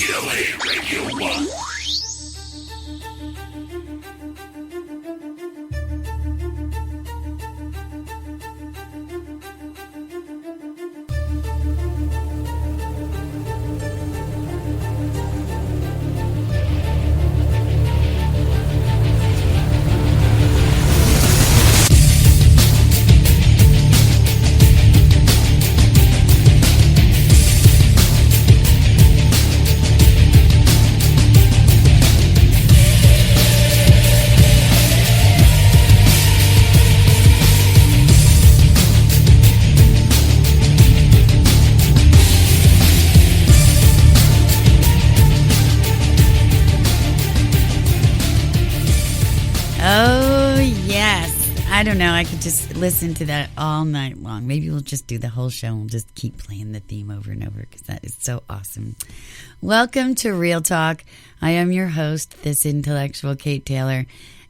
HTLA Radio 1. I don't know. I could just listen to that all night long. Maybe we'll just do the whole show and we'll just keep playing the theme over and over because that is so awesome. Welcome to Real Talk. I am your host, this intellectual Kate Taylor,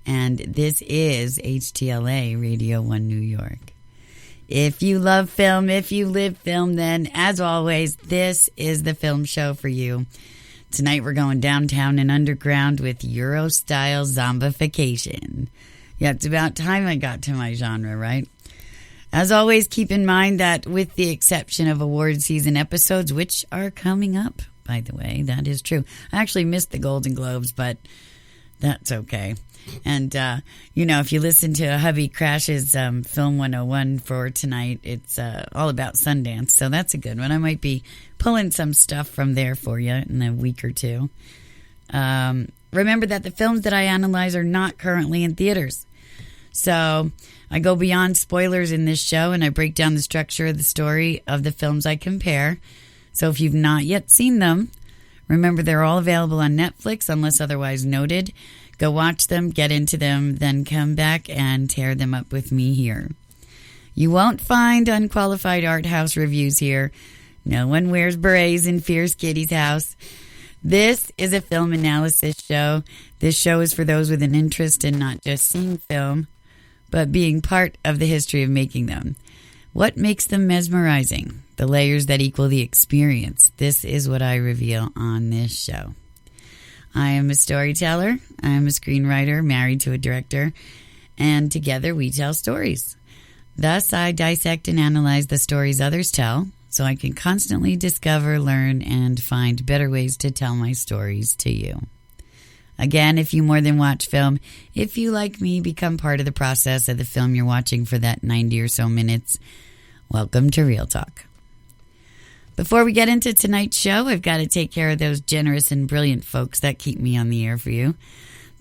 and this is HTLA Radio 1 New York. If you love film, if you live film, then as always, this is the film show for you. Tonight we're going downtown and underground with Euro-style zombification. Yeah, it's about time I got to my genre, right? As always, keep in mind that with the exception of award season episodes, which are coming up, by the way, that is true. I actually missed the Golden Globes, but that's okay. And, if you listen to Hubby Crash's Film 101 for tonight, it's all about Sundance, so that's a good one. I might be pulling some stuff from there for you in a week or two. Remember that the films that I analyze are not currently in theaters. So I go beyond spoilers in this show and I break down the structure of the story of the films I compare. So if you've not yet seen them, remember they're all available on Netflix unless otherwise noted. Go watch them, get into them, then come back and tear them up with me here. You won't find unqualified art house reviews here. No one wears berets in Fierce Kitty's house. This is a film analysis show. This show is for those with an interest in not just seeing film, but being part of the history of making them. What makes them mesmerizing? The layers that equal the experience. This is what I reveal on this show. I am a storyteller. I am a screenwriter married to a director, and together we tell stories. Thus, I dissect and analyze the stories others tell, so I can constantly discover, learn, and find better ways to tell my stories to you. Again, if you more than watch film, if you, like me, become part of the process of the film you're watching for that 90 or so minutes, welcome to Real Talk. Before we get into tonight's show, I've got to take care of those generous and brilliant folks that keep me on the air for you.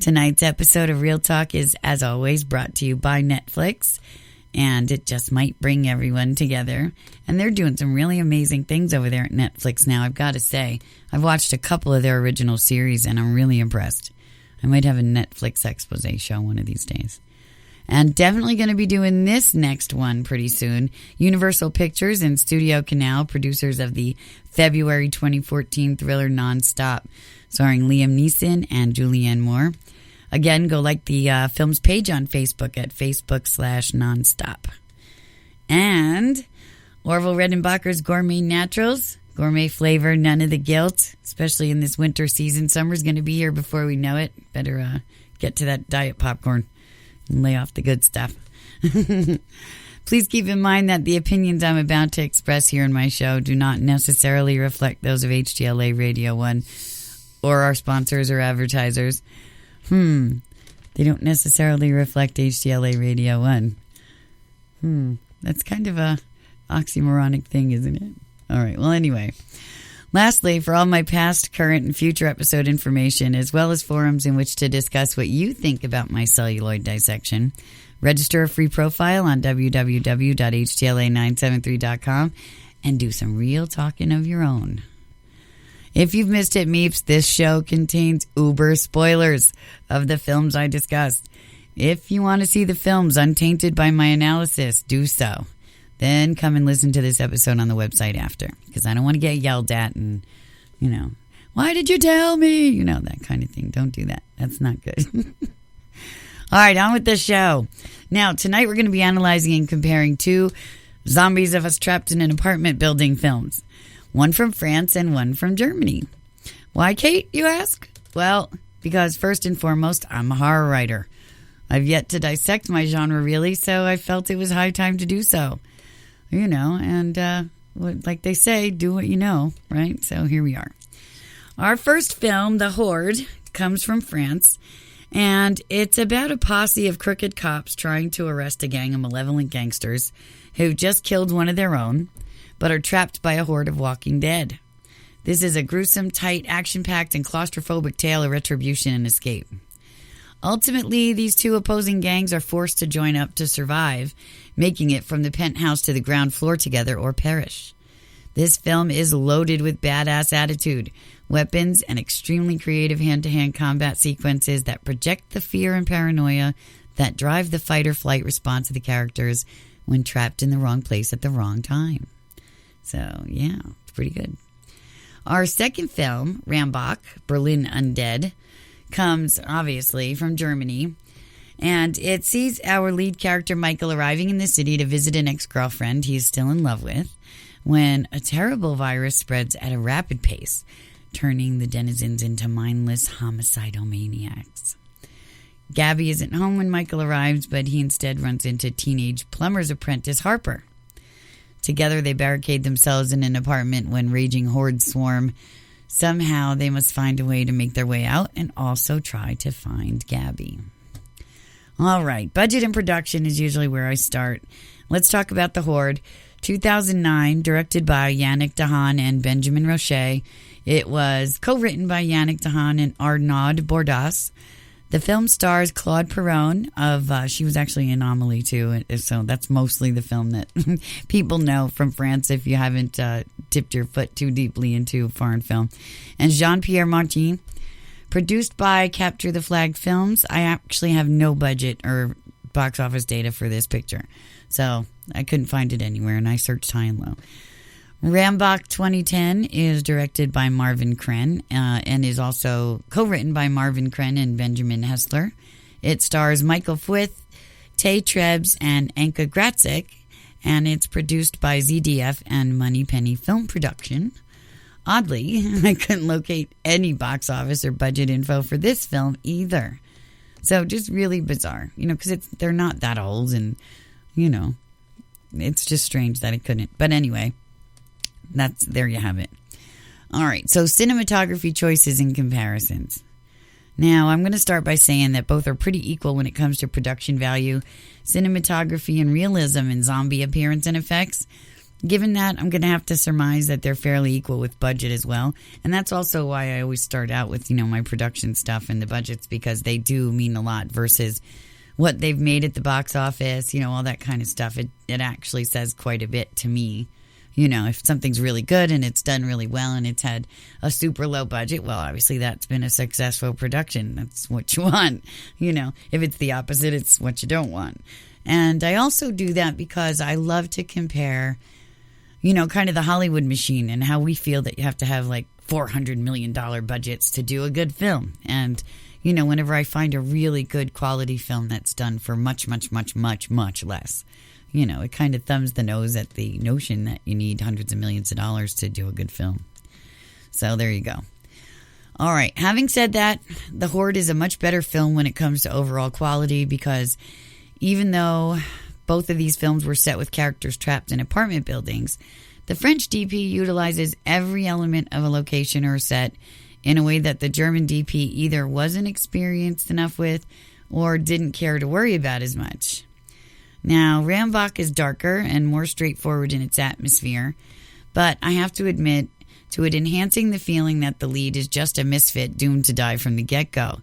Tonight's episode of Real Talk is, as always, brought to you by Netflix. And it just might bring everyone together. And they're doing some really amazing things over there at Netflix now, I've got to say. I've watched a couple of their original series, and I'm really impressed. I might have a Netflix expose show one of these days. And definitely going to be doing this next one pretty soon. Universal Pictures and Studio Canal, producers of the February 2014 thriller Nonstop, starring Liam Neeson and Julianne Moore. Again, go like the film's page on Facebook at Facebook.com/nonstop. And Orville Redenbacher's Gourmet Naturals, gourmet flavor, none of the guilt, especially in this winter season. Summer's going to be here before we know it. Better get to that diet popcorn and lay off the good stuff. Please keep in mind that the opinions I'm about to express here in my show do not necessarily reflect those of HTLA Radio 1 or our sponsors or advertisers. They don't necessarily reflect HTLA Radio 1. That's kind of a oxymoronic thing, isn't it? All right, well, anyway. Lastly, for all my past, current, and future episode information, as well as forums in which to discuss what you think about my celluloid dissection, register a free profile on www.htla973.com and do some real talking of your own. If you've missed it, Meeps, this show contains uber spoilers of the films I discussed. If you want to see the films untainted by my analysis, do so. Then come and listen to this episode on the website after, because I don't want to get yelled at and, why did you tell me? That kind of thing. Don't do that. That's not good. All right, on with the show. Now, tonight we're going to be analyzing and comparing two Zombies of Us Trapped in an Apartment Building films. One from France and one from Germany. Why, Kate, you ask? Well, because first and foremost, I'm a horror writer. I've yet to dissect my genre really, so I felt it was high time to do so. And like they say, do what you know, right? So here we are. Our first film, The Horde, comes from France, and it's about a posse of crooked cops trying to arrest a gang of malevolent gangsters who just killed one of their own, but are trapped by a horde of walking dead. This is a gruesome, tight, action-packed, and claustrophobic tale of retribution and escape. Ultimately, these two opposing gangs are forced to join up to survive, making it from the penthouse to the ground floor together or perish. This film is loaded with badass attitude, weapons, and extremely creative hand-to-hand combat sequences that project the fear and paranoia that drive the fight-or-flight response of the characters when trapped in the wrong place at the wrong time. So, yeah, it's pretty good. Our second film, Rambach, Berlin Undead, comes, obviously, from Germany. And it sees our lead character, Michael, arriving in the city to visit an ex-girlfriend he is still in love with when a terrible virus spreads at a rapid pace, turning the denizens into mindless homicidal maniacs. Gabby isn't home when Michael arrives, but he instead runs into teenage plumber's apprentice, Harper. Together, they barricade themselves in an apartment when raging hordes swarm. Somehow, they must find a way to make their way out and also try to find Gabby. All right, budget and production is usually where I start. Let's talk about The Horde. 2009, directed by Yannick Dahan and Benjamin Roche. It was co-written by Yannick Dahan and Arnaud Bordas. The film stars Claude Perron of, she was actually in Amélie too, so that's mostly the film that people know from France if you haven't tipped your foot too deeply into foreign film. And Jean-Pierre Martin, produced by Capture the Flag Films. I actually have no budget or box office data for this picture, so I couldn't find it anywhere, and I searched high and low. Rambach 2010 is directed by Marvin Kren and is also co-written by Marvin Kren and Benjamin Hessler. It stars Michael Fwith, Tay Trebs, and Anka Gratzek, and it's produced by ZDF and Moneypenny Film Production. Oddly, I couldn't locate any box office or budget info for this film either. So just really bizarre, because they're not that old, and, it's just strange that it couldn't. But anyway, there you have it. All right, so cinematography choices and comparisons. Now, I'm going to start by saying that both are pretty equal when it comes to production value, cinematography, and realism in zombie appearance and effects. Given that, I'm going to have to surmise that they're fairly equal with budget as well. And that's also why I always start out with, my production stuff and the budgets, because they do mean a lot versus what they've made at the box office, all that kind of stuff. It actually says quite a bit to me. If something's really good and it's done really well and it's had a super low budget, well, obviously that's been a successful production. That's what you want. If it's the opposite, it's what you don't want. And I also do that because I love to compare, kind of the Hollywood machine and how we feel that you have to have like $400 million budgets to do a good film. And, whenever I find a really good quality film that's done for much, much, much, much, much less, it kind of thumbs the nose at the notion that you need hundreds of millions of dollars to do a good film. So there you go. All right. Having said that, The Horde is a much better film when it comes to overall quality, because even though both of these films were set with characters trapped in apartment buildings, the French DP utilizes every element of a location or set in a way that the German DP either wasn't experienced enough with or didn't care to worry about as much. Now, Rambach is darker and more straightforward in its atmosphere, but I have to admit to it enhancing the feeling that the lead is just a misfit doomed to die from the get-go.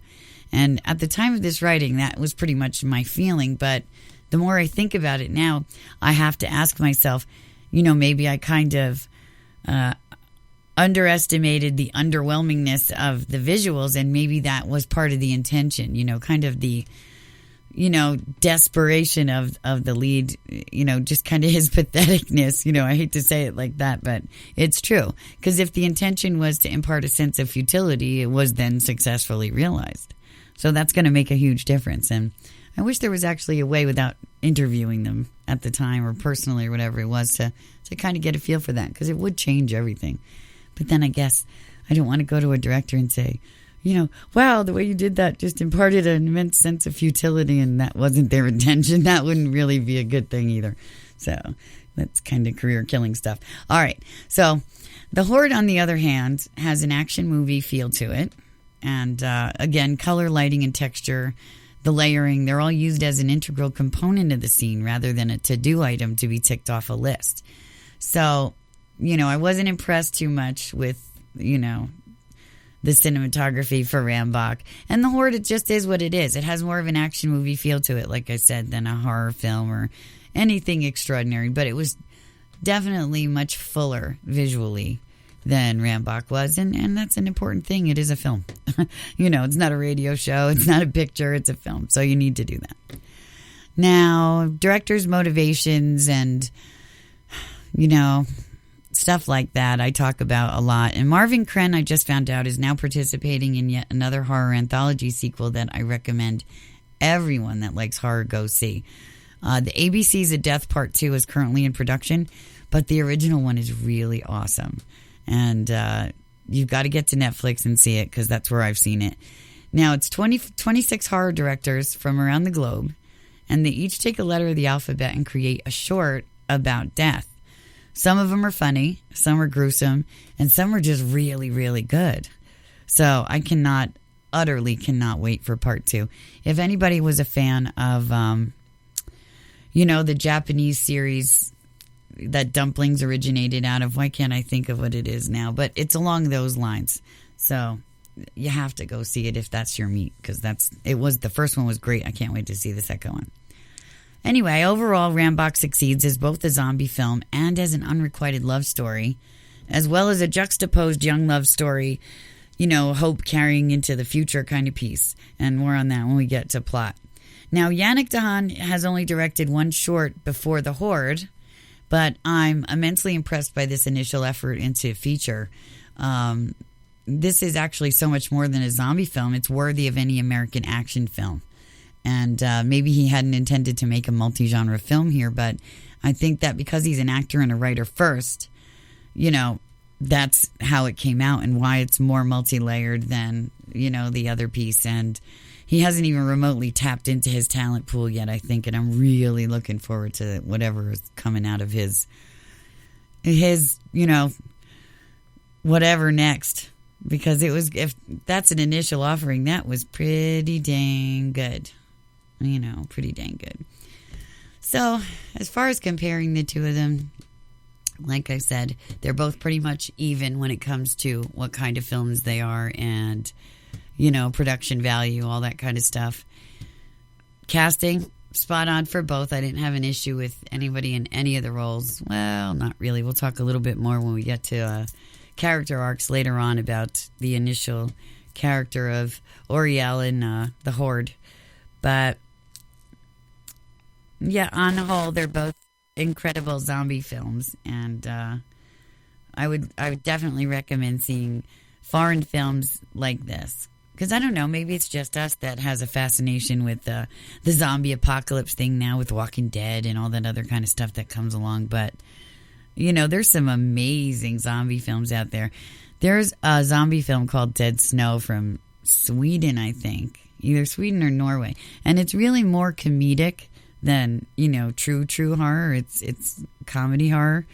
And at the time of this writing, that was pretty much my feeling, but the more I think about it now, I have to ask myself, maybe I kind of underestimated the underwhelmingness of the visuals, and maybe that was part of the intention, kind of the desperation of the lead, just kind of his patheticness. I hate to say it like that, but it's true. Because if the intention was to impart a sense of futility, it was then successfully realized. So that's going to make a huge difference. And I wish there was actually a way without interviewing them at the time or personally or whatever it was to kind of get a feel for that, because it would change everything. But then I guess I don't want to go to a director and say, wow, the way you did that just imparted an immense sense of futility, and that wasn't their intention. That wouldn't really be a good thing either. So that's kind of career-killing stuff. All right. So the Horde, on the other hand, has an action movie feel to it. And, again, color, lighting, and texture, the layering, they're all used as an integral component of the scene rather than a to-do item to be ticked off a list. So, I wasn't impressed too much with, the cinematography for Rambach. And the Horde, it just is what it is. It has more of an action movie feel to it, like I said, than a horror film or anything extraordinary. But it was definitely much fuller visually than Rambach was. And that's an important thing. It is a film. It's not a radio show. It's not a picture. It's a film. So you need to do that. Now, director's motivations and, stuff like that I talk about a lot. And Marvin Kren, I just found out, is now participating in yet another horror anthology sequel that I recommend everyone that likes horror go see. The ABC's A Death Part 2 is currently in production, but the original one is really awesome. And you've got to get to Netflix and see it because that's where I've seen it. Now, it's 26 horror directors from around the globe, and they each take a letter of the alphabet and create a short about death. Some of them are funny, some are gruesome, and some are just really, really good. So I utterly cannot wait for part 2. If anybody was a fan of, the Japanese series that Dumplings originated out of, why can't I think of what it is now? But it's along those lines. So you have to go see it if that's your meat, because the first one was great. I can't wait to see the second one. Anyway, overall, Rambach succeeds as both a zombie film and as an unrequited love story, as well as a juxtaposed young love story, hope carrying into the future kind of piece. And more on that when we get to plot. Now, Yannick Dahan has only directed one short before The Horde, but I'm immensely impressed by this initial effort into feature. This is actually so much more than a zombie film. It's worthy of any American action film. And maybe he hadn't intended to make a multi-genre film here, but I think that because he's an actor and a writer first, that's how it came out and why it's more multi-layered than, the other piece. And he hasn't even remotely tapped into his talent pool yet, I think, and I'm really looking forward to whatever is coming out of his whatever next. Because if that's an initial offering, that was pretty dang good. Pretty dang good. So, as far as comparing the two of them, like I said, they're both pretty much even when it comes to what kind of films they are and, production value, all that kind of stuff. Casting, spot on for both. I didn't have an issue with anybody in any of the roles. Well, not really. We'll talk a little bit more when we get to character arcs later on about the initial character of Oriel in The Horde. But yeah, on the whole, they're both incredible zombie films, and I would definitely recommend seeing foreign films like this. Because I don't know, maybe it's just us that has a fascination with the zombie apocalypse thing now with Walking Dead and all that other kind of stuff that comes along. But there's some amazing zombie films out there. There's a zombie film called Dead Snow from Sweden, I think. Either Sweden or Norway. And it's really more comedic than, true horror. It's comedy horror.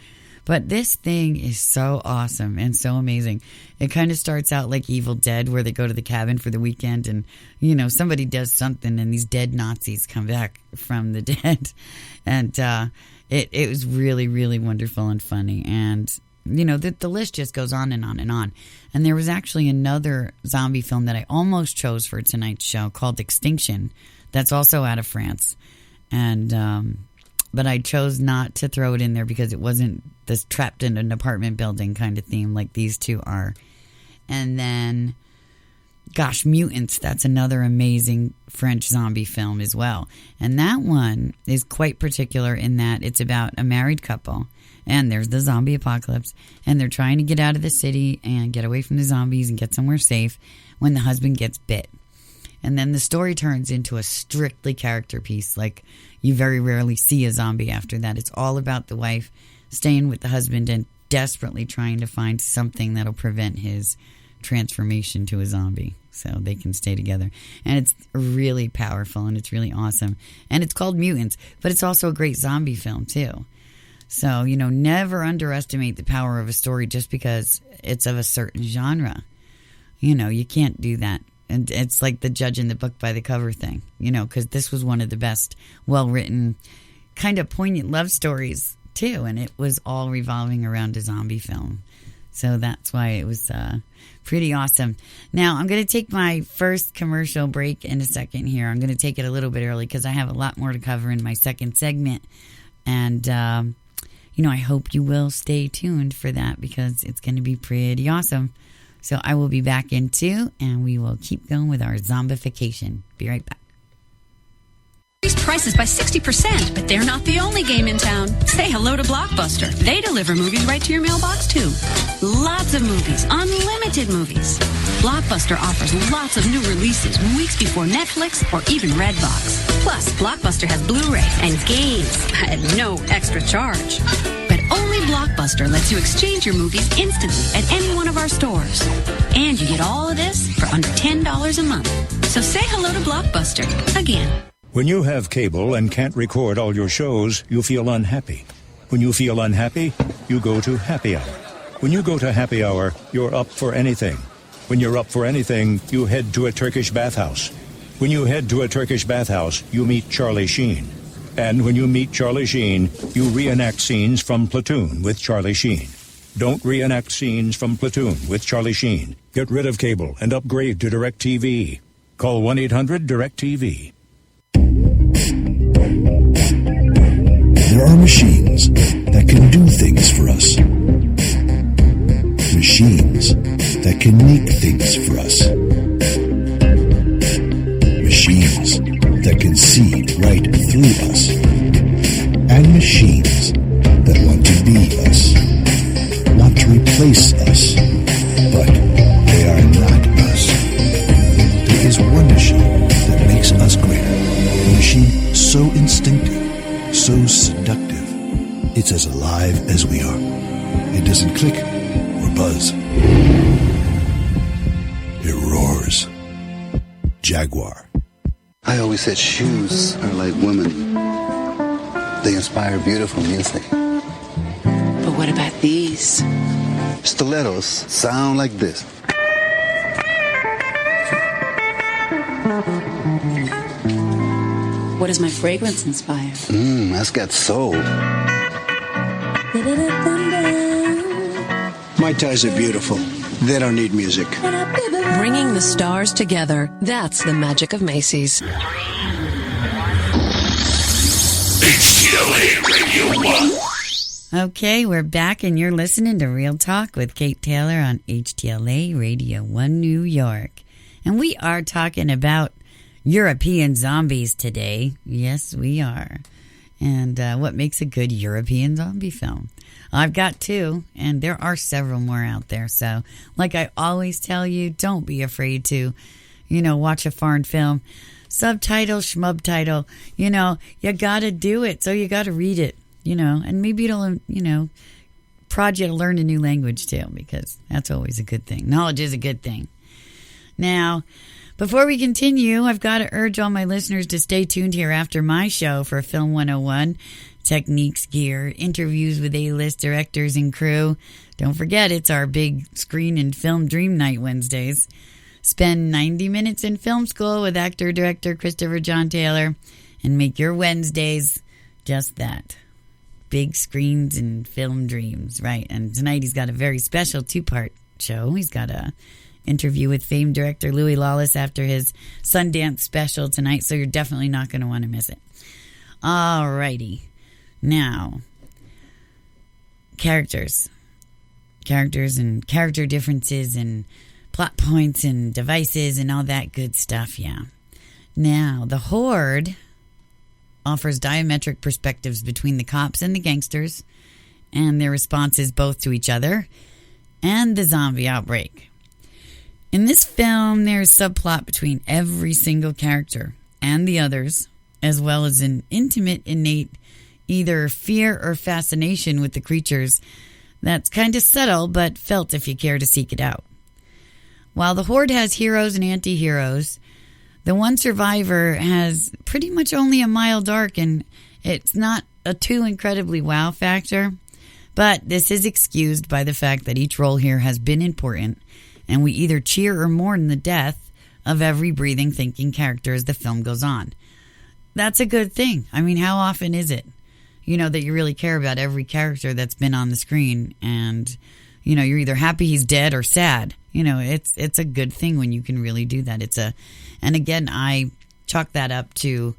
But this thing is so awesome and so amazing. It kind of starts out like Evil Dead, where they go to the cabin for the weekend and, somebody does something and these dead Nazis come back from the dead. And it was really, really wonderful and funny. And, the list just goes on and on and on. And there was actually another zombie film that I almost chose for tonight's show called Extinction. That's also out of France. And, but I chose not to throw it in there because it wasn't this trapped in an apartment building kind of theme like these two are. And then, Mutants. That's another amazing French zombie film as well. And that one is quite particular in that it's about a married couple. And there's the zombie apocalypse. And they're trying to get out of the city and get away from the zombies and get somewhere safe when the husband gets bit. And then the story turns into a strictly character piece. Like, you very rarely see a zombie after that. It's all about the wife staying with the husband and desperately trying to find something that'll prevent his transformation to a zombie. So they can stay together. And it's really powerful and it's really awesome. And it's called Mutants, but it's also a great zombie film too. So, never underestimate the power of a story just because it's of a certain genre. You can't do that. And it's like the judging the book by the cover thing, because this was one of the best, well-written, kind of poignant love stories too. And it was all revolving around a zombie film. So that's why it was pretty awesome. Now, I'm going to take my first commercial break in a second here. I'm going to take it a little bit early because I have a lot more to cover in my second segment. And, I hope you will stay tuned for that because it's going to be pretty awesome. So I will be back in 2, and we will keep going with our zombification. Be right back. Increased prices by 60%, but they're not the only game in town. Say hello to Blockbuster. They deliver movies right to your mailbox, too. Lots of movies, unlimited movies. Blockbuster offers lots of new releases weeks before Netflix or even Redbox. Plus, Blockbuster has Blu-ray and games at no extra charge. But only Blockbuster lets you exchange your movies instantly at any one of our stores. And you get all of this for under $10 a month. So say hello to Blockbuster again. When you have cable and can't record all your shows, you feel unhappy. When you feel unhappy, you go to happy hour. When you go to happy hour, you're up for anything. When you're up for anything, you head to a Turkish bathhouse. When you head to a Turkish bathhouse, you meet Charlie Sheen. And when you meet Charlie Sheen, you reenact scenes from Platoon with Charlie Sheen. Don't reenact scenes from Platoon with Charlie Sheen. Get rid of cable and upgrade to DirecTV. Call 1-800-DirecTV. There are machines that can do things for us. Machines that can make things for us. Machines that can see right through us. And machines that want to be us. Want to replace us. But they are not us. There is one machine that makes us greater. A machine so instinctive, so seductive, it's as alive as we are. It doesn't click or buzz. It roars. Jaguar. I always said shoes are like women. They inspire beautiful music. But what about these? Stilettos sound like this. What does my fragrance inspire? That's got soul. My ties are beautiful. They don't need music. Bringing the stars together. That's the magic of Macy's. HTLA Radio 1. Okay, we're back, and you're listening to Real Talk with Kate Taylor on HTLA Radio 1 New York. And we are talking about European zombies today. Yes, we are. And what makes a good European zombie film? I've got 2, and there are several more out there. So, like I always tell you, don't be afraid to, watch a foreign film. Subtitle, schmubtitle, you got to do it. So you got to read it, and maybe it'll, prod you to learn a new language too, because that's always a good thing. Knowledge is a good thing. Now, before we continue, I've got to urge all my listeners to stay tuned here after my show for Film 101, techniques, gear, interviews with A-list directors and crew. Don't forget, it's our big screen and film dream night Wednesdays. Spend 90 minutes in film school with actor-director Christopher John Taylor and make your Wednesdays just that. Big screens and film dreams, right? And tonight he's got a very special 2-part show. He's got a interview with famed director Louis Lawless after his Sundance special tonight, so you're definitely not going to want to miss it. All righty. Now, characters and character differences and plot points and devices and all that good stuff, yeah. Now, the Horde offers diametric perspectives between the cops and the gangsters and their responses both to each other and the zombie outbreak. In this film, there's subplot between every single character and the others, as well as an intimate, innate, either fear or fascination with the creatures that's kind of subtle but felt if you care to seek it out. while the Horde has heroes and anti-heroes, the one survivor has pretty much only a mild arc, and it's not a too incredibly wow factor. But this is excused by the fact that each role here has been important, and we either cheer or mourn the death of every breathing, thinking character as the film goes on. That's a good thing. I mean, how often is it, that you really care about every character that's been on the screen, and, you're either happy he's dead or sad. It's a good thing when you can really do that. And again, I chalk that up to,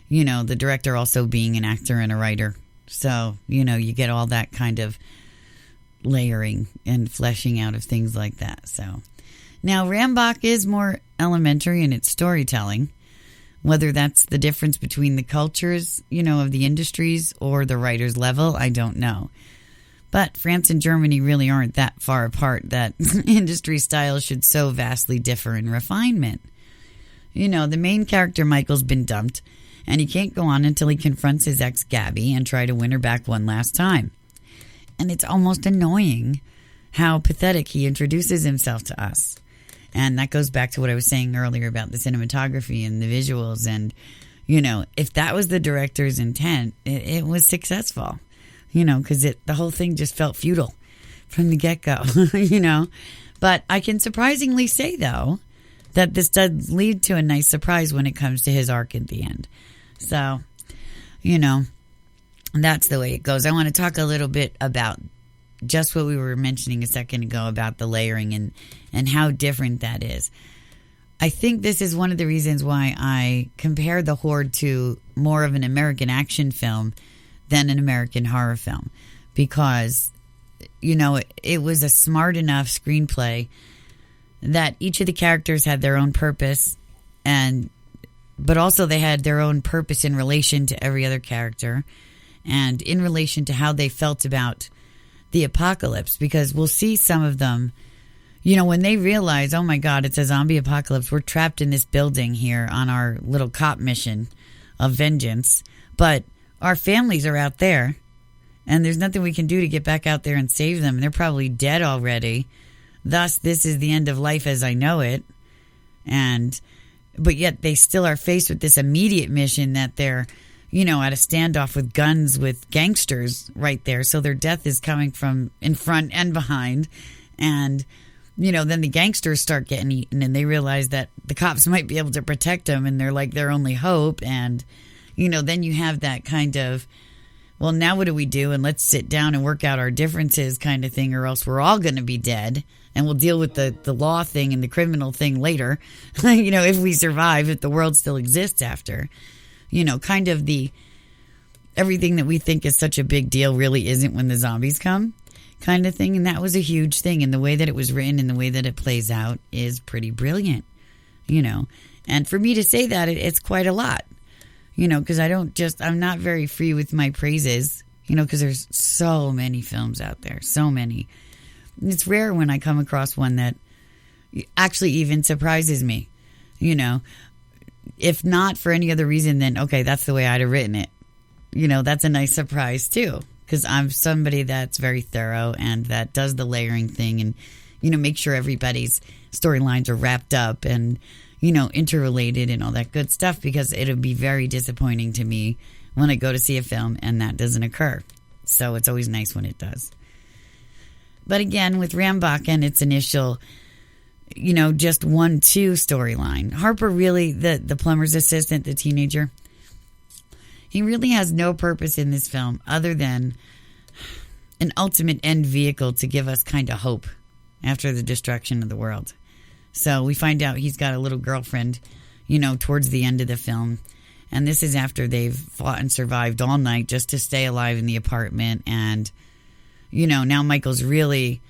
the director also being an actor and a writer. So, you get all that kind of layering and fleshing out of things like that. So now Rambach is more elementary in its storytelling, whether that's the difference between the cultures, of the industries or the writer's level, I don't know. But France and Germany really aren't that far apart that industry styles should so vastly differ in refinement. The main character, Michael's been dumped, and he can't go on until he confronts his ex, Gabby, and try to win her back one last time. And it's almost annoying how pathetic he introduces himself to us. And that goes back to what I was saying earlier about the cinematography and the visuals. And, if that was the director's intent, it was successful, because the whole thing just felt futile from the get-go, But I can surprisingly say, though, that this does lead to a nice surprise when it comes to his arc at the end. So, that's the way it goes. I want to talk a little bit about just what we were mentioning a second ago about the layering and how different that is. I think this is one of the reasons why I compare the Horde to more of an American action film than an American horror film. Because, it was a smart enough screenplay that each of the characters had their own purpose, but also they had their own purpose in relation to every other character and in relation to how they felt about the apocalypse. Because we'll see some of them, when they realize, oh my God, it's a zombie apocalypse. We're trapped in this building here on our little cop mission of vengeance, but our families are out there and there's nothing we can do to get back out there and save them. They're probably dead already. Thus, this is the end of life as I know it. But yet they still are faced with this immediate mission that they're, at a standoff with guns with gangsters right there. So their death is coming from in front and behind. And, then the gangsters start getting eaten and they realize that the cops might be able to protect them and they're like their only hope. And, then you have that kind of, well, now what do we do? And let's sit down and work out our differences kind of thing, or else we're all going to be dead. And we'll deal with the law thing and the criminal thing later, if we survive, if the world still exists after. Kind of the everything that we think is such a big deal really isn't when the zombies come kind of thing. And that was a huge thing. And the way that it was written and the way that it plays out is pretty brilliant, And for me to say that, it's quite a lot, because I'm not very free with my praises, because there's so many films out there, so many. It's rare when I come across one that actually even surprises me, If not for any other reason than, okay, that's the way I'd have written it. That's a nice surprise too, because I'm somebody that's very thorough and that does the layering thing and, make sure everybody's storylines are wrapped up and, interrelated and all that good stuff, because it'll be very disappointing to me when I go to see a film and that doesn't occur. So it's always nice when it does. But again, with Rambach and its initial, just 1-2 storyline, Harper really, the plumber's assistant, the teenager, he really has no purpose in this film other than an ultimate end vehicle to give us kind of hope after the destruction of the world. So we find out he's got a little girlfriend, towards the end of the film. And this is after they've fought and survived all night just to stay alive in the apartment. And, now Michael's really,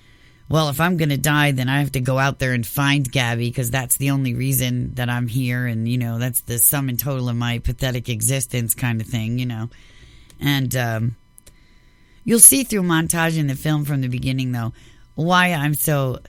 well, if I'm going to die, then I have to go out there and find Gabby, because that's the only reason that I'm here. And, that's the sum and total of my pathetic existence kind of thing, And you'll see through montage in the film from the beginning, though, why I'm so,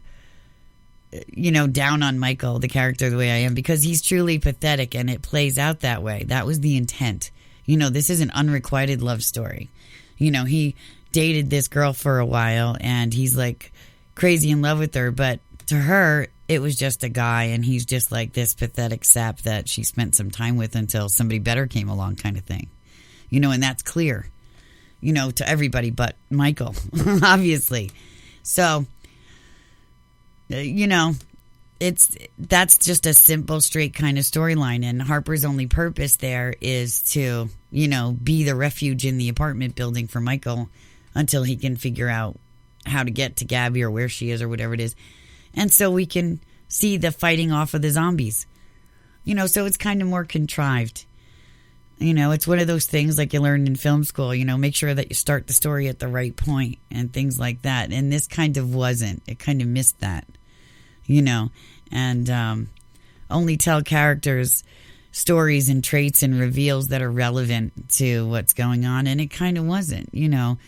down on Michael, the character, the way I am, because he's truly pathetic and it plays out that way. That was the intent. This is an unrequited love story. He dated this girl for a while and he's like crazy in love with her, but to her, it was just a guy and he's just like this pathetic sap that she spent some time with until somebody better came along kind of thing. You know, and that's clear, you know, to everybody but Michael, obviously. So, you know, that's just a simple, straight kind of storyline. And Harper's only purpose there is to, you know, be the refuge in the apartment building for Michael until he can figure out how to get to Gabby or where she is or whatever it is. And so we can see the fighting off of the zombies. You know, so it's kind of more contrived. You know, it's one of those things like you learned in film school, you know, make sure that you start the story at the right point and things like that. And this kind of wasn't. It kind of missed that, you know, and only tell characters stories and traits and reveals that are relevant to what's going on. And it kind of wasn't, you know.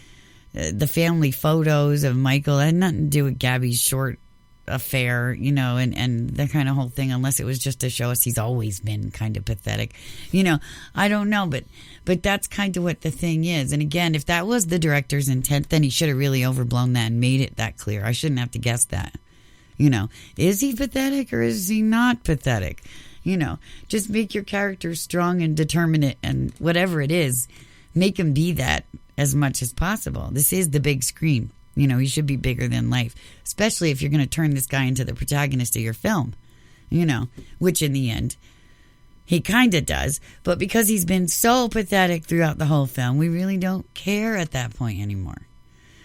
The family photos of Michael had nothing to do with Gabby's short affair, you know, and the kind of whole thing, unless it was just to show us he's always been kind of pathetic. You know, I don't know, but that's kind of what the thing is. And again, if that was the director's intent, then he should have really overblown that and made it that clear. I shouldn't have to guess that. You know, is he pathetic or is he not pathetic? You know, just make your character strong and determinate and whatever it is, make him be that as much as possible. This is the big screen. You know, he should be bigger than life, especially if you're going to turn this guy into the protagonist of your film, you know, which in the end, he kind of does. But because he's been so pathetic throughout the whole film, we really don't care at that point anymore,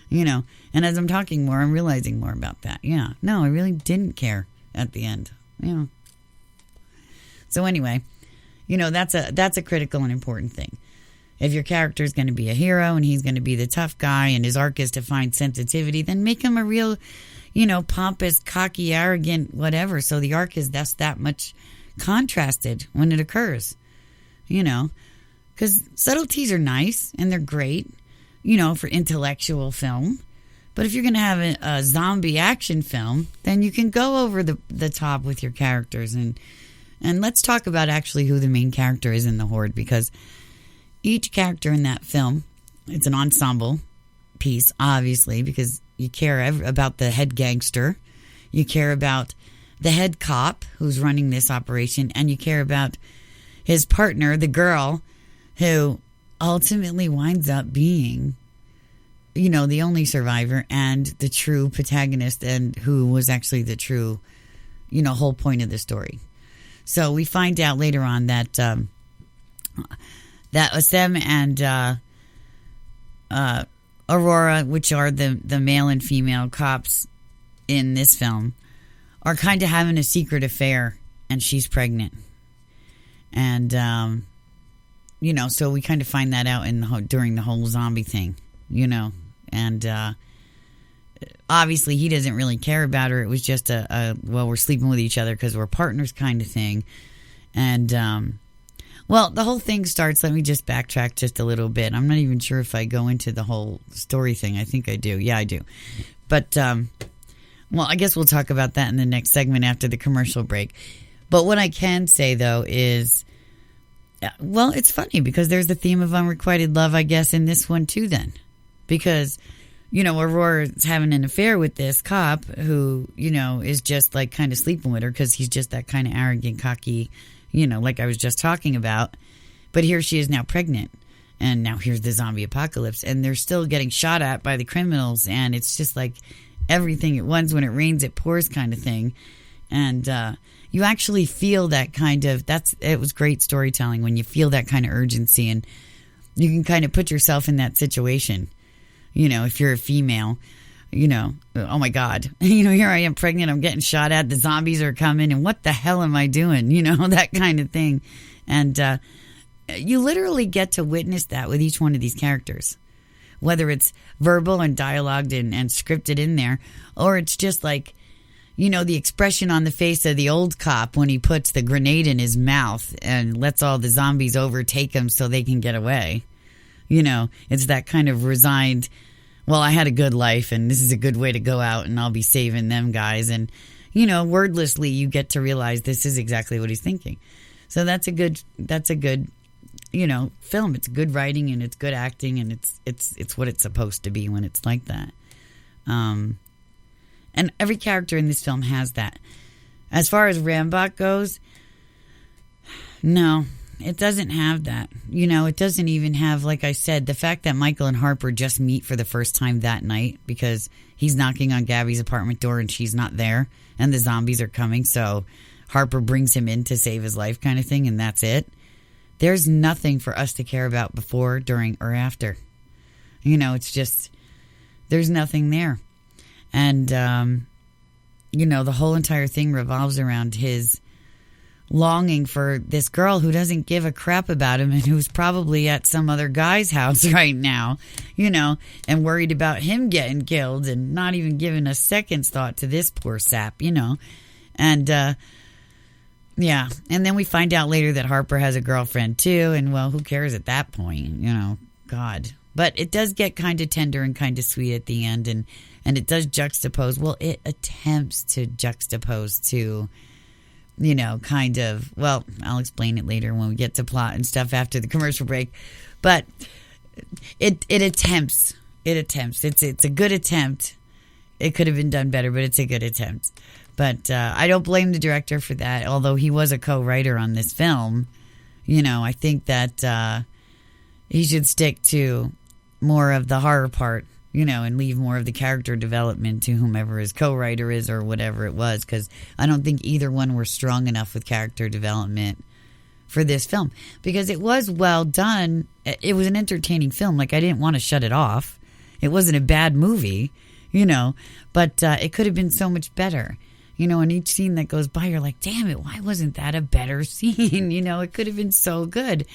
you know. And as I'm talking more, I'm realizing more about that. Yeah, no, I really didn't care at the end, you know. So anyway, you know, that's a critical and important thing. If your character is going to be a hero and he's going to be the tough guy and his arc is to find sensitivity, then make him a real, you know, pompous, cocky, arrogant, whatever. So the arc is that much contrasted when it occurs, you know, because subtleties are nice and they're great, you know, for intellectual film. But if you're going to have a zombie action film, then you can go over the top with your characters. And let's talk about actually who the main character is in the Horde, because each character in that film, it's an ensemble piece, obviously, because you care about the head gangster, you care about the head cop who's running this operation, and you care about his partner, the girl, who ultimately winds up being, you know, the only survivor and the true protagonist, and who was actually the true, you know, whole point of the story. So we find out later on that Osem and Aurora, which are the male and female cops in this film, are kind of having a secret affair, and she's pregnant. And, you know, so we kind of find that out during the whole zombie thing, you know. And obviously he doesn't really care about her. It was just well, we're sleeping with each other because we're partners kind of thing. And, well, the whole thing starts, let me just backtrack just a little bit. I'm not even sure if I go into the whole story thing. I think I do. Yeah, I do. But, well, I guess we'll talk about that in the next segment after the commercial break. But what I can say, though, is, well, it's funny because there's the theme of unrequited love, I guess, in this one, too, then. Because, you know, Aurora's having an affair with this cop who, you know, is just, like, kind of sleeping with her because he's just that kind of arrogant, cocky, you know, like I was just talking about. But here she is now pregnant. And now here's the zombie apocalypse. And they're still getting shot at by the criminals. And it's just like everything at once. When it rains, it pours kind of thing. And you actually feel that kind of, it was great storytelling when you feel that kind of urgency. And you can kind of put yourself in that situation. You know, if you're a female, you know, oh my God, you know, here I am pregnant, I'm getting shot at, the zombies are coming, and what the hell am I doing? You know, that kind of thing. And you literally get to witness that with each one of these characters, whether it's verbal and dialogued and scripted in there, or it's just like, you know, the expression on the face of the old cop when he puts the grenade in his mouth and lets all the zombies overtake him so they can get away. You know, it's that kind of resigned, well, I had a good life and this is a good way to go out and I'll be saving them guys. And, you know, wordlessly you get to realize this is exactly what he's thinking. So that's a good, you know, film. It's good writing and it's good acting and it's what it's supposed to be when it's like that. And every character in this film has that. As far as Rambach goes, no, it doesn't have that. It doesn't even have, like I said, the fact that Michael and Harper just meet for the first time that night because he's knocking on Gabby's apartment door and she's not there and the zombies are coming. So Harper brings him in to save his life kind of thing, and that's it. There's nothing for us to care about before, during, or after. It's just, there's nothing there. And, the whole entire thing revolves around his longing for this girl who doesn't give a crap about him and who's probably at some other guy's house right now, and worried about him getting killed and not even giving a second's thought to this poor sap, And, yeah. And then we find out later that Harper has a girlfriend too. And, well, who cares at that point? God. But it does get kind of tender and kind of sweet at the end. And it does juxtapose. Well, it attempts to juxtapose to, kind of, well, I'll explain it later when we get to plot and stuff after the commercial break. But it attempts. It attempts. It's a good attempt. It could have been done better, but it's a good attempt. But I don't blame the director for that, although he was a co-writer on this film. I think that he should stick to more of the horror part, and leave more of the character development to whomever his co-writer is or whatever it was, because I don't think either one were strong enough with character development for this film. Because it was well done. It was an entertaining film. Like, I didn't want to shut it off. It wasn't a bad movie, but it could have been so much better. And each scene that goes by, you're like, damn it, why wasn't that a better scene? It could have been so good.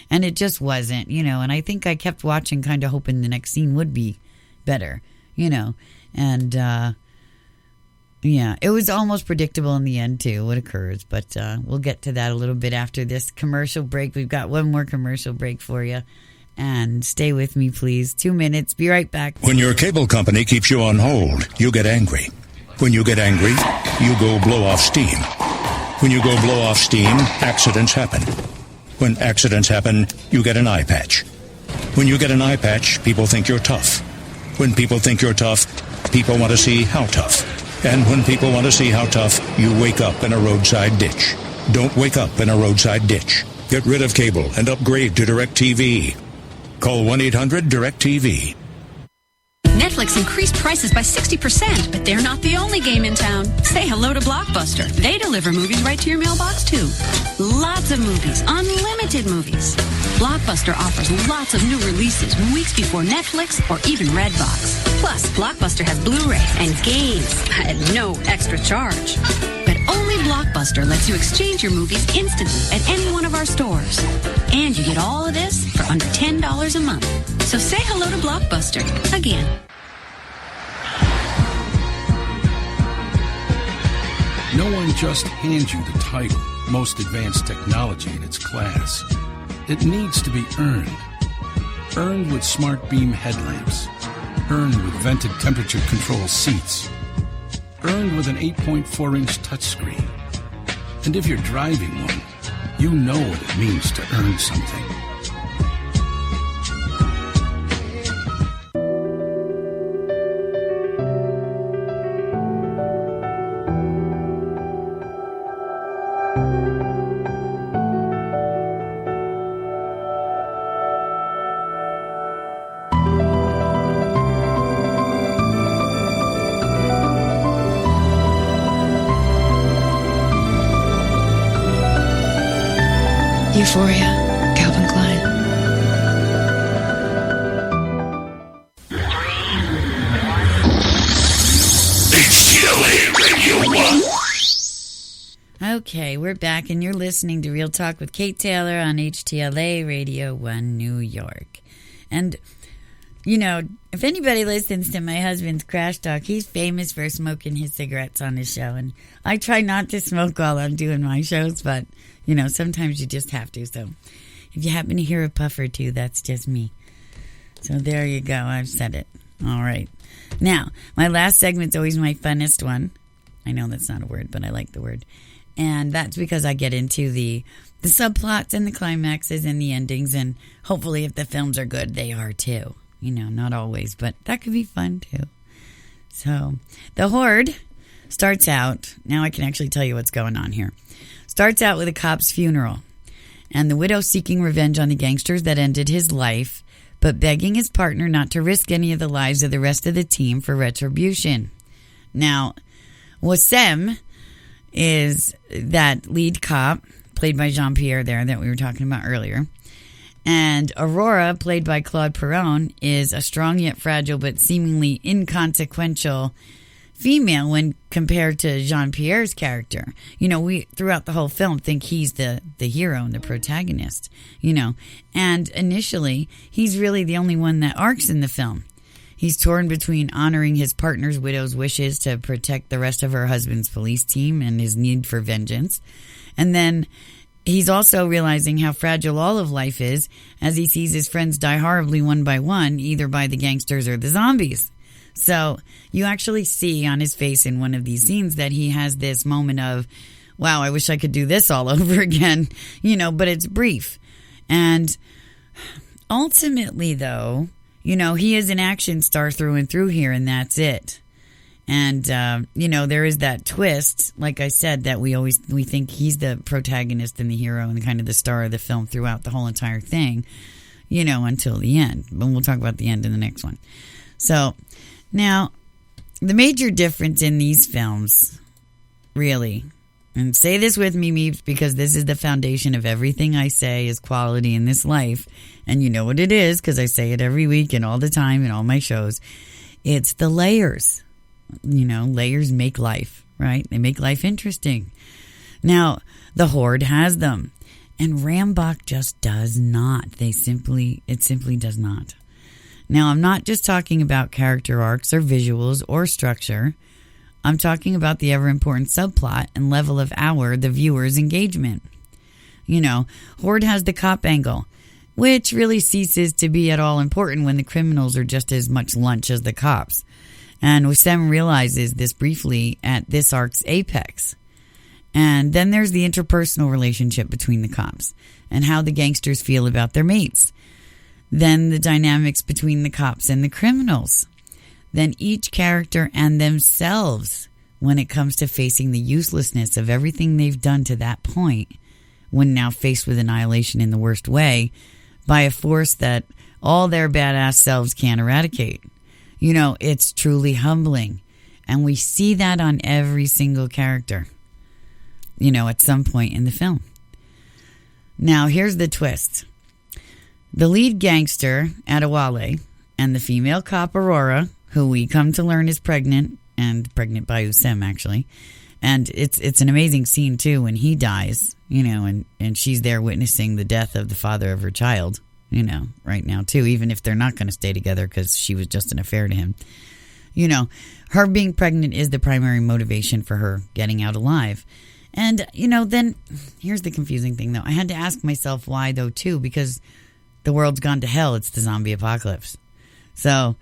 And it just wasn't, and I think I kept watching kind of hoping the next scene would be better, and, yeah, it was almost predictable in the end, too, what occurs. But we'll get to that a little bit after this commercial break. We've got one more commercial break for you. And stay with me, please. 2 minutes. Be right back. When your cable company keeps you on hold, you get angry. When you get angry, you go blow off steam. When you go blow off steam, accidents happen. When accidents happen, you get an eye patch. When you get an eye patch, people think you're tough. When people think you're tough, people want to see how tough. And when people want to see how tough, you wake up in a roadside ditch. Don't wake up in a roadside ditch. Get rid of cable and upgrade to DirecTV. Call 1-800-DirecTV. Netflix increased prices by 60%, but they're not the only game in town. Say hello to Blockbuster. They deliver movies right to your mailbox, too. Lots of movies, unlimited movies. Blockbuster offers lots of new releases weeks before Netflix or even Redbox. Plus, Blockbuster has Blu-ray and games at no extra charge. But only Blockbuster lets you exchange your movies instantly at any one of our stores. And you get all of this for under $10 a month. So say hello to Blockbuster again. No one just hands you the title, most advanced technology in its class. It needs to be earned. Earned with smart beam headlamps. Earned with vented temperature control seats. Earned with an 8.4-inch touchscreen. And if you're driving one, you know what it means to earn something. Euphoria, Calvin Klein. HTLA Radio 1. Okay, we're back, and you're listening to Real Talk with Kate Taylor on HTLA Radio 1 New York. And, if anybody listens to my husband's Crash Talk, he's famous for smoking his cigarettes on his show. And I try not to smoke while I'm doing my shows, but, sometimes you just have to. So if you happen to hear a puff or two, that's just me. So there you go. I've said it. All right. Now, my last segment's always my funnest one. I know that's not a word, but I like the word. And that's because I get into the subplots and the climaxes and the endings. And hopefully if the films are good, they are too. Not always, but that could be fun too. So, the Horde starts out, now I can actually tell you what's going on here. Starts out with a cop's funeral and the widow seeking revenge on the gangsters that ended his life, but begging his partner not to risk any of the lives of the rest of the team for retribution. Now, Wassem is that lead cop, played by Jean-Pierre there that we were talking about earlier. And Aurora, played by Claude Perron, is a strong yet fragile but seemingly inconsequential female when compared to Jean-Pierre's character. You know, we throughout the whole film think he's the hero and the protagonist, you know. And initially, he's really the only one that arcs in the film. He's torn between honoring his partner's widow's wishes to protect the rest of her husband's police team and his need for vengeance. And then he's also realizing how fragile all of life is as he sees his friends die horribly one by one, either by the gangsters or the zombies. So you actually see on his face in one of these scenes that he has this moment of, wow, I wish I could do this all over again, you know, but it's brief. And ultimately, though, you know, he is an action star through and through here, and that's it. And, you know, there is that twist, like I said, that we think he's the protagonist and the hero and kind of the star of the film throughout the whole entire thing, you know, until the end. But we'll talk about the end in the next one. So now, the major difference in these films, really, and say this with me, Meeps, because this is the foundation of everything I say is quality in this life. And you know what it is, because I say it every week and all the time in all my shows. It's the layers. You know, layers make life, right? They make life interesting. Now, the Horde has them. And Rambach just does not. It simply does not. Now, I'm not just talking about character arcs or visuals or structure. I'm talking about the ever-important subplot and level of the viewer's engagement. You know, Horde has the cop angle, which really ceases to be at all important when the criminals are just as much lunch as the cops. And Wassem realizes this briefly at this arc's apex. And then there's the interpersonal relationship between the cops and how the gangsters feel about their mates. Then the dynamics between the cops and the criminals. Then each character and themselves when it comes to facing the uselessness of everything they've done to that point, when now faced with annihilation in the worst way by a force that all their badass selves can't eradicate. You know, it's truly humbling. And we see that on every single character, you know, at some point in the film. Now, here's the twist. The lead gangster, Adewale, and the female cop, Aurora, who we come to learn is pregnant, and pregnant by Wassem, actually. And it's an amazing scene, too, when he dies, you know, and she's there witnessing the death of the father of her child, you know, right now, too, even if they're not going to stay together because she was just an affair to him. You know, her being pregnant is the primary motivation for her getting out alive. And, you know, then here's the confusing thing, though. I had to ask myself why, though, too, because the world's gone to hell. It's the zombie apocalypse. So,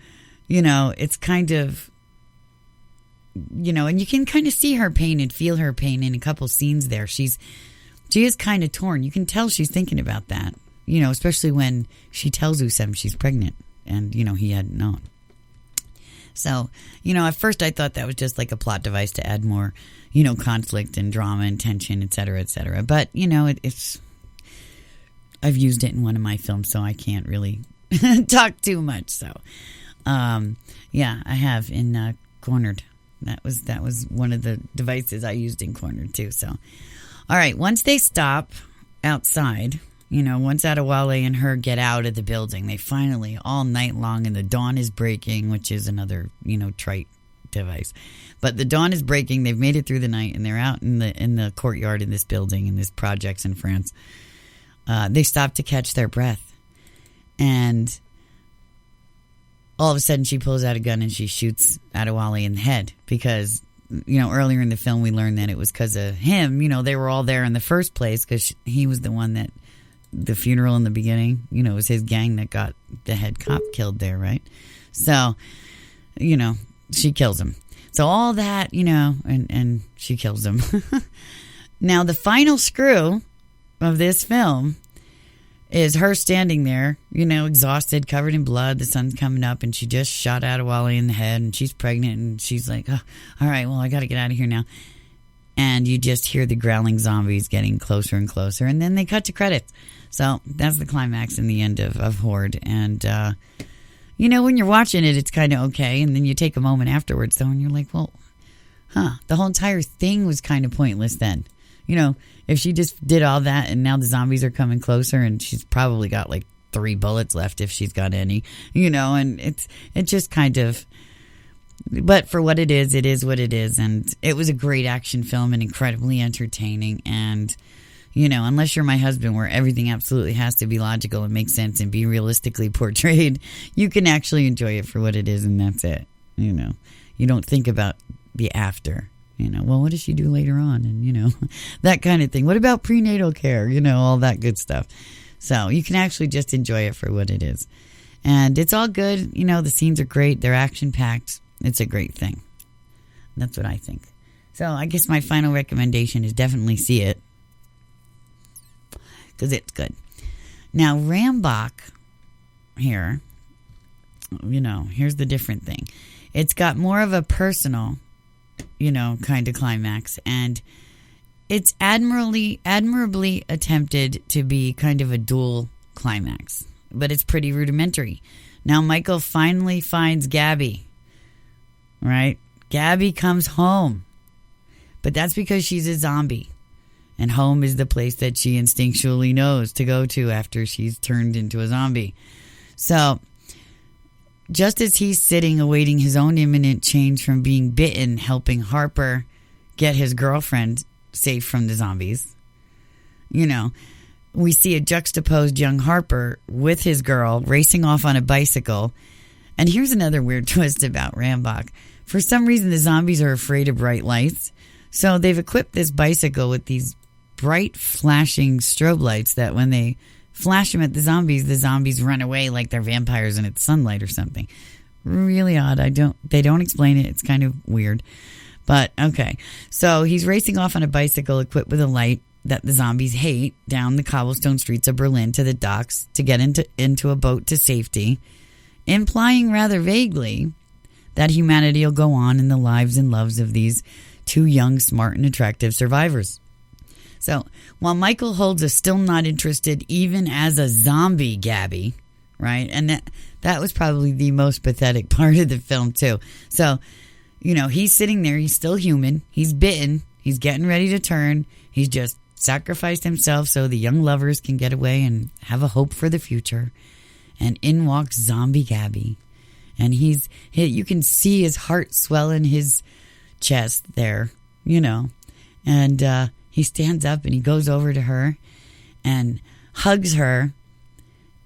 you know, it's kind of, you know, and you can kind of see her pain and feel her pain in a couple scenes there. She is kind of torn. You can tell she's thinking about that, you know, especially when she tells Wassem she's pregnant and, you know, he hadn't known. So, you know, at first I thought that was just like a plot device to add more, you know, conflict and drama and tension, et cetera, et cetera. But, you know, it's, I've used it in one of my films, so I can't really talk too much. So, yeah, I have in Cornered. That was one of the devices I used in Cornered, too. So, all right, once they stop outside, you know, once Adewale and her get out of the building, they finally, all night long, and the dawn is breaking, which is another, you know, trite device. But the dawn is breaking. They've made it through the night, and they're out in the courtyard in this building, in this projects in France. They stop to catch their breath. And all of a sudden she pulls out a gun and she shoots Adewale in the head. Because, you know, earlier in the film we learned that it was because of him. You know, they were all there in the first place because he was the one that, the funeral in the beginning, you know, it was his gang that got the head cop killed there, right? So, you know, she kills him. So all that, you know, and she kills him. Now, the final screw of this film is her standing there, exhausted, covered in blood. The sun's coming up, and she just shot out a Wally in the head, and she's pregnant, and she's like, oh, all right, well, I got to get out of here now. And you just hear the growling zombies getting closer and closer, and then they cut to credits. So that's the climax in the end of Horde. And, when you're watching it, it's kind of okay, and then you take a moment afterwards, though, and you're like, well, the whole entire thing was kind of pointless then. If she just did all that and now the zombies are coming closer and she's probably got like 3 bullets left if she's got any, and it's just kind of, but for what it is what it is. And it was a great action film and incredibly entertaining. And, unless you're my husband where everything absolutely has to be logical and make sense and be realistically portrayed, you can actually enjoy it for what it is. And that's it. You don't think about the after. Well, what does she do later on? And, that kind of thing. What about prenatal care? All that good stuff. So you can actually just enjoy it for what it is. And it's all good. The scenes are great. They're action-packed. It's a great thing. That's what I think. So I guess my final recommendation is definitely see it. Because it's good. Now, Rambach here, here's the different thing. It's got more of a personal kind of climax, and it's admirably attempted to be kind of a dual climax, but it's pretty rudimentary. Now Michael finally finds Gabby, right? Gabby comes home, but that's because she's a zombie, and home is the place that she instinctually knows to go to after she's turned into a zombie. So just as he's sitting awaiting his own imminent change from being bitten, helping Harper get his girlfriend safe from the zombies, we see a juxtaposed young Harper with his girl racing off on a bicycle. And here's another weird twist about Rambach. For some reason, the zombies are afraid of bright lights. So they've equipped this bicycle with these bright flashing strobe lights that when they flash them at the zombies run away like they're vampires and it's sunlight or something. Really odd. They don't explain it. It's kind of weird. But okay. So he's racing off on a bicycle equipped with a light that the zombies hate down the cobblestone streets of Berlin to the docks to get into a boat to safety, implying rather vaguely that humanity will go on in the lives and loves of these 2 young, smart, and attractive survivors. So while Michael holds a still not interested even as a zombie Gabby, right? And that was probably the most pathetic part of the film too. So, he's sitting there. He's still human. He's bitten. He's getting ready to turn. He's just sacrificed himself so the young lovers can get away and have a hope for the future. And in walks zombie Gabby. And you can see his heart swell in his chest there, and, he stands up and he goes over to her and hugs her.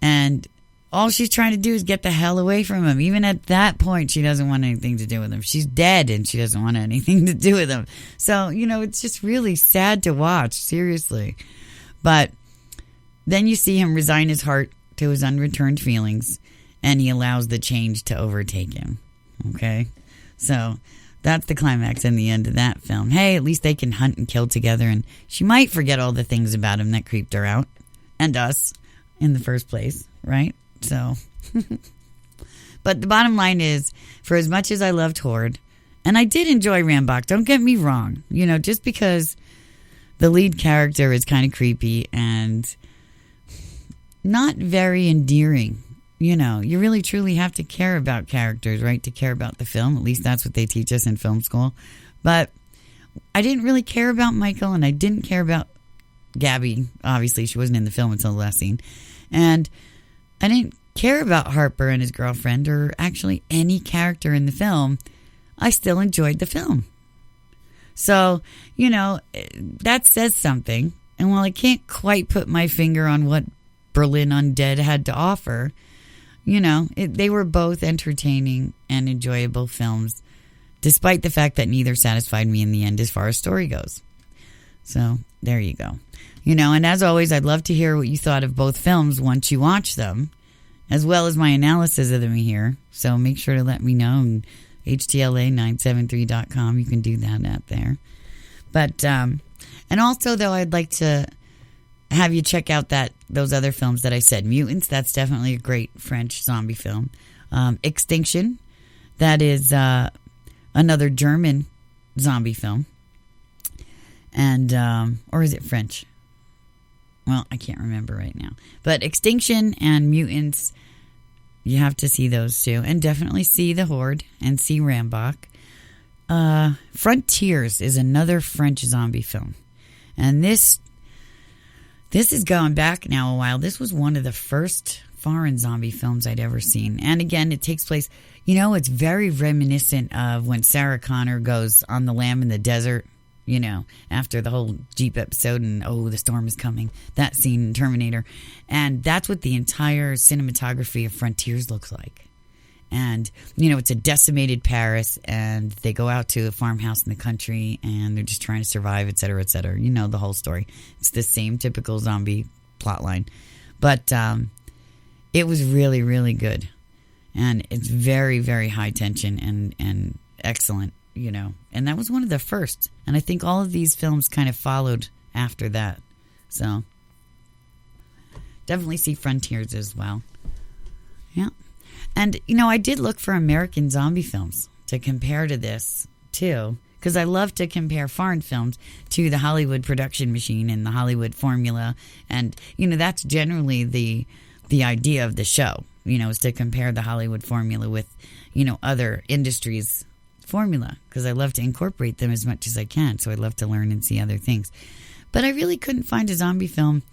And all she's trying to do is get the hell away from him. Even at that point, she doesn't want anything to do with him. She's dead and she doesn't want anything to do with him. So, it's just really sad to watch, seriously. But then you see him resign his heart to his unreturned feelings and he allows the change to overtake him. Okay? So that's the climax in the end of that film. Hey, at least they can hunt and kill together, and she might forget all the things about him that creeped her out, and us, in the first place, right? So, but the bottom line is, for as much as I loved Horde, and I did enjoy Rambach, don't get me wrong, just because the lead character is kind of creepy and not very endearing. You really truly have to care about characters, right? To care about the film. At least that's what they teach us in film school. But I didn't really care about Michael, and I didn't care about Gabby. Obviously, she wasn't in the film until the last scene. And I didn't care about Harper and his girlfriend, or actually any character in the film. I still enjoyed the film. So, that says something. And while I can't quite put my finger on what Berlin Undead had to offer, they were both entertaining and enjoyable films, despite the fact that neither satisfied me in the end as far as story goes. So there you go. And as always, I'd love to hear what you thought of both films once you watch them, as well as my analysis of them here. So make sure to let me know. And HTLA973.com, you can do that out there. But, and also, though, I'd like to have you check out those other films that I said. Mutants, that's definitely a great French zombie film. Extinction, that is another German zombie film. And, or is it French? Well, I can't remember right now. But Extinction and Mutants, you have to see those two. And definitely see The Horde and see Rambach. Frontiers is another French zombie film. And this is going back now a while. This was one of the first foreign zombie films I'd ever seen. And again, it takes place, it's very reminiscent of when Sarah Connor goes on the lam in the desert, after the whole Jeep episode and, the storm is coming. That scene in Terminator. And that's what the entire cinematography of Frontiers looks like. And, it's a decimated Paris, and they go out to a farmhouse in the country, and they're just trying to survive, et cetera, et cetera. You know the whole story. It's the same typical zombie plotline. But it was really, really good. And it's very, very high tension and excellent, And that was one of the first. And I think all of these films kind of followed after that. So, definitely see Frontiers as well. Yeah. And, I did look for American zombie films to compare to this, too. Because I love to compare foreign films to the Hollywood production machine and the Hollywood formula. And, that's generally the idea of the show, is to compare the Hollywood formula with, other industries' formula. Because I love to incorporate them as much as I can. So I love to learn and see other things. But I really couldn't find a zombie film.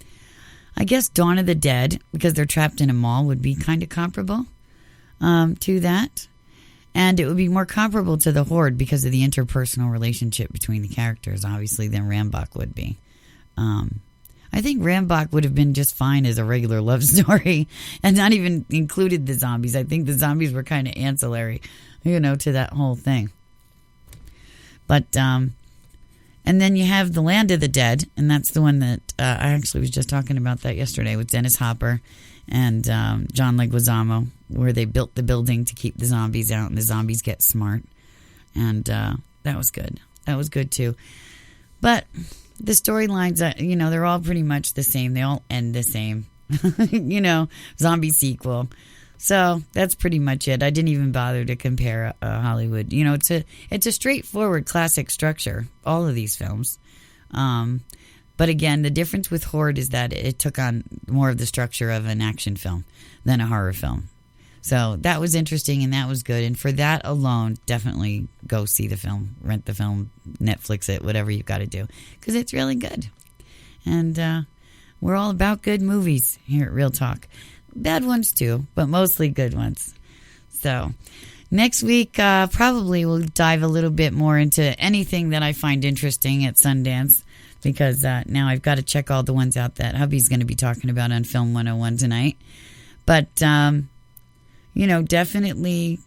I guess Dawn of the Dead, because they're trapped in a mall, would be kind of comparable. To that, and it would be more comparable to the Horde because of the interpersonal relationship between the characters, obviously, than Rambach would be. I think Rambach would have been just fine as a regular love story and not even included the zombies. I think the zombies were kind of ancillary, to that whole thing. But, and then you have The Land of the Dead, and that's the one that I actually was just talking about that yesterday with Dennis Hopper and John Leguizamo, where they built the building to keep the zombies out, and the zombies get smart. And that was good. That was good, too. But the storylines, they're all pretty much the same. They all end the same. Zombie sequel. So that's pretty much it. I didn't even bother to compare Hollywood. It's a straightforward classic structure, all of these films. But again, the difference with Horde is that it took on more of the structure of an action film than a horror film. So that was interesting and that was good. And for that alone, definitely go see the film, rent the film, Netflix it, whatever you've got to do. Because it's really good. And we're all about good movies here at Real Talk. Bad ones too, but mostly good ones. So next week, probably we'll dive a little bit more into anything that I find interesting at Sundance. Because now I've got to check all the ones out that hubby's going to be talking about on Film 101 tonight. But, definitely,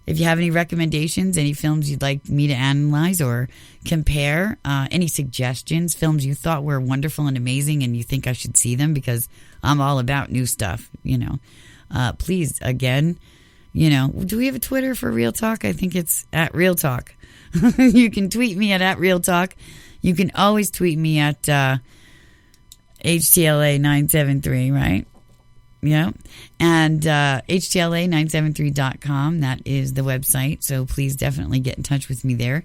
if you have any recommendations, any films you'd like me to analyze or compare, any suggestions, films you thought were wonderful and amazing and you think I should see them, because I'm all about new stuff, please, again, do we have a Twitter for Real Talk? I think it's at Real Talk. You can tweet me at Real Talk. You can always tweet me at HTLA973, right? Yeah. And HTLA973.com, that is the website. So please definitely get in touch with me there.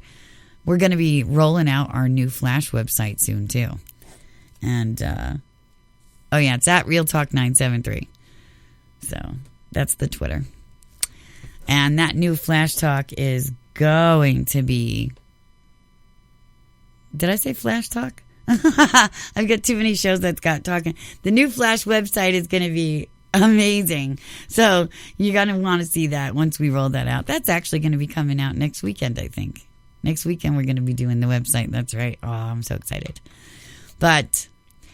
We're going to be rolling out our new Flash website soon, too. And, it's at Real Talk 973. So that's the Twitter. And that new Flash Talk is going to be... Did I say Flash Talk? I've got too many shows that's got talking. The new Flash website is going to be amazing. So you're going to want to see that once we roll that out. That's actually going to be coming out next weekend, I think. Next weekend we're going to be doing the website. That's right. Oh, I'm so excited. But,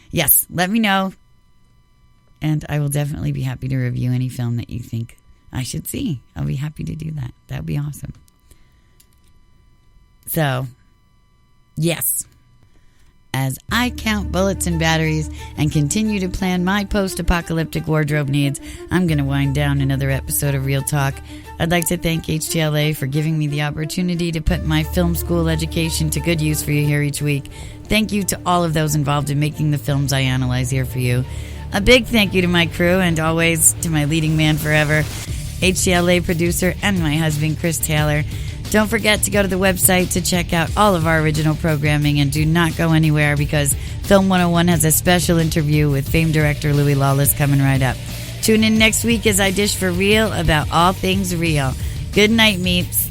yes, let me know. And I will definitely be happy to review any film that you think I should see. I'll be happy to do that. That would be awesome. So... yes, as I count bullets and batteries and continue to plan my post-apocalyptic wardrobe needs, I'm going to wind down another episode of Real Talk. I'd like to thank HTLA for giving me the opportunity to put my film school education to good use for you here each week. Thank you to all of those involved in making the films I analyze here for you. A big thank you to my crew and always to my leading man forever, HTLA producer and my husband, Chris Taylor. Don't forget to go to the website to check out all of our original programming, and do not go anywhere because Film 101 has a special interview with famed director Louis Lawless coming right up. Tune in next week as I dish for real about all things real. Good night, meeps.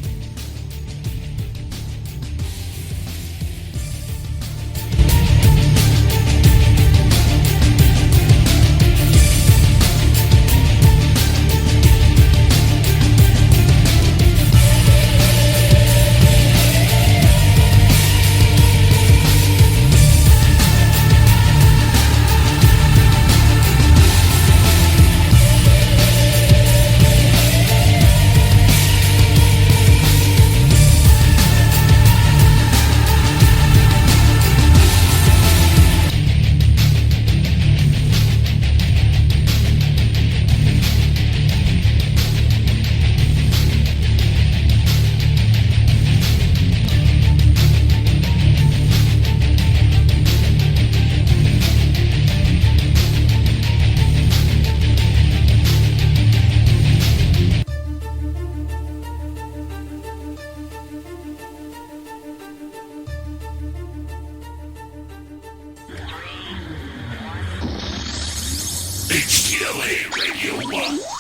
HTLA Radio 1.